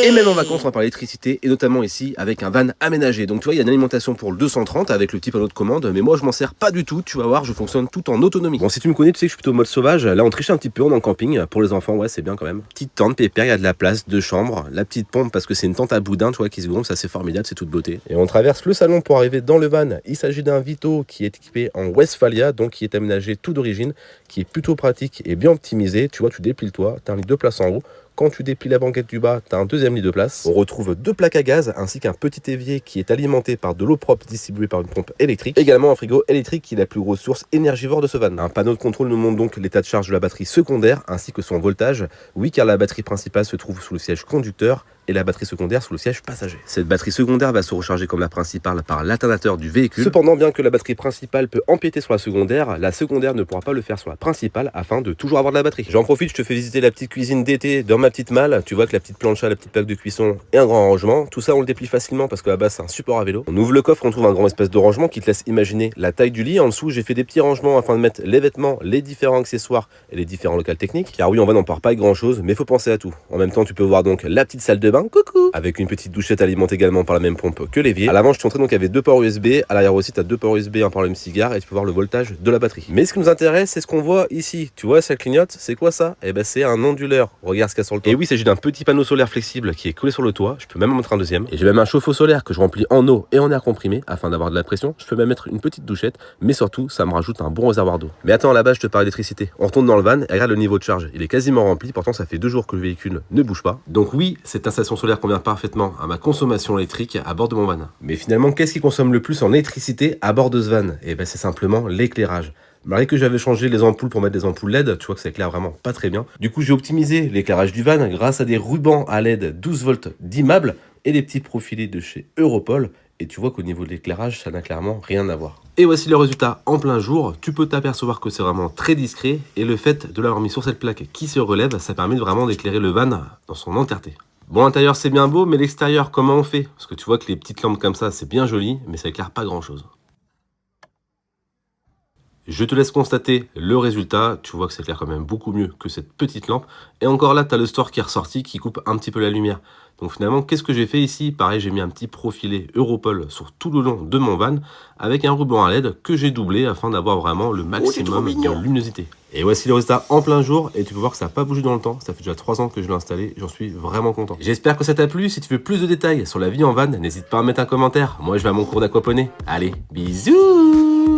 Et même en vacances, on va parler d'électricité, et notamment ici avec un van aménagé. Donc tu vois, il y a une alimentation pour le 230 avec le petit panneau de commande, mais moi je m'en sers pas du tout, tu vas voir, je fonctionne tout en autonomie. Bon, si tu me connais, tu sais que je suis plutôt mode sauvage. Là, on triche un petit peu, on est en camping. Pour les enfants, ouais, c'est bien quand même. Petite tente pépère, il y a de la place, 2 chambres, la petite pompe parce que c'est une tente à boudin, tu vois, qui se gonfle, ça c'est formidable, c'est toute beauté. Et on traverse le salon pour arriver dans le van. Il s'agit d'un Vito qui est équipé en Westphalia, donc qui est aménagé tout d'origine, qui est plutôt pratique et bien optimisé. Tu vois, tu déplies le toit, tu as un lit de place en haut. Quand tu déplies la banquette du bas, tu as un deuxième lit de place. On retrouve 2 plaques à gaz ainsi qu'un petit évier qui est alimenté par de l'eau propre distribuée par une pompe électrique. Également un frigo électrique qui est la plus grosse source énergivore de ce van. Un panneau de contrôle nous montre donc l'état de charge de la batterie secondaire ainsi que son voltage. Oui, car la batterie principale se trouve sous le siège conducteur et la batterie secondaire sous le siège passager. Cette batterie secondaire va se recharger comme la principale par l'alternateur du véhicule. Cependant, bien que la batterie principale peut empiéter sur la secondaire ne pourra pas le faire sur la principale afin de toujours avoir de la batterie. J'en profite, je te fais visiter la petite cuisine d'été dans ma petite malle. Tu vois que la petite plancha, la petite plaque de cuisson et un grand rangement. Tout ça, on le déplie facilement parce que la base c'est un support à vélo. On ouvre le coffre, on trouve un grand espace de rangement qui te laisse imaginer la taille du lit. En dessous, j'ai fait des petits rangements afin de mettre les vêtements, les différents accessoires et les différents locales techniques. Car oui, on va n'en part pas avec grand chose, mais faut penser à tout. En même temps, tu peux voir donc la petite salle de bain, coucou, avec une petite douchette alimentée également par la même pompe que l'évier. À l'avant, je t'ai montré donc il y avait 2 ports USB. À l'arrière aussi, tu as 2 ports USB, un pour l'allume-cigare et tu peux voir le voltage de la batterie. Mais ce qui nous intéresse, c'est ce qu'on voit ici. Tu vois, ça clignote. C'est quoi ça? Eh ben, c'est un onduleur. Regarde ce qu'il y a sur le toit. Et oui, il s'agit d'un petit panneau solaire flexible qui est collé sur le toit. Je peux même en mettre un deuxième. Et j'ai même un chauffe-eau solaire que je remplis en eau et en air comprimé afin d'avoir de la pression. Je peux même mettre une petite douchette, mais surtout, ça me rajoute un bon réservoir d'eau. Mais attends, là-bas, je te parle d'électricité. On retourne dans le van et regarde le niveau de charge. Il est quasiment rempli. Pourtant, ça fait 2 jours que le véhicule ne bouge pas. Donc oui, cette installation solaire convient parfaitement à ma consommation électrique à bord de mon van. Mais finalement, qu'est-ce qui consomme le plus en électricité à bord de ce van? Et ben, c'est simplement l'éclairage. Malgré que j'avais changé les ampoules pour mettre des ampoules LED, tu vois que ça éclaire vraiment pas très bien. Du coup, j'ai optimisé l'éclairage du van grâce à des rubans à LED 12 volts d'immables et des petits profilés de chez Europol. Et tu vois qu'au niveau de l'éclairage, ça n'a clairement rien à voir. Et voici le résultat en plein jour. Tu peux t'apercevoir que c'est vraiment très discret. Et le fait de l'avoir mis sur cette plaque qui se relève, ça permet vraiment d'éclairer le van dans son entièreté. Bon, l'intérieur c'est bien beau, mais l'extérieur, comment on fait? Parce que tu vois que les petites lampes comme ça, c'est bien joli, mais ça éclaire pas grand chose. Je te laisse constater le résultat, tu vois que ça éclaire quand même beaucoup mieux que cette petite lampe. Et encore là, tu as le store qui est ressorti, qui coupe un petit peu la lumière. Donc finalement, qu'est-ce que j'ai fait ici? Pareil, j'ai mis un petit profilé Europol sur tout le long de mon van, avec un ruban à LED que j'ai doublé afin d'avoir vraiment le maximum de luminosité. Et voici le résultat en plein jour, et tu peux voir que ça n'a pas bougé dans le temps. Ça fait déjà 3 ans que je l'ai installé, j'en suis vraiment content. J'espère que ça t'a plu. Si tu veux plus de détails sur la vie en van, n'hésite pas à mettre un commentaire. Moi, je vais à mon cours d'aquaponie. Allez, bisous!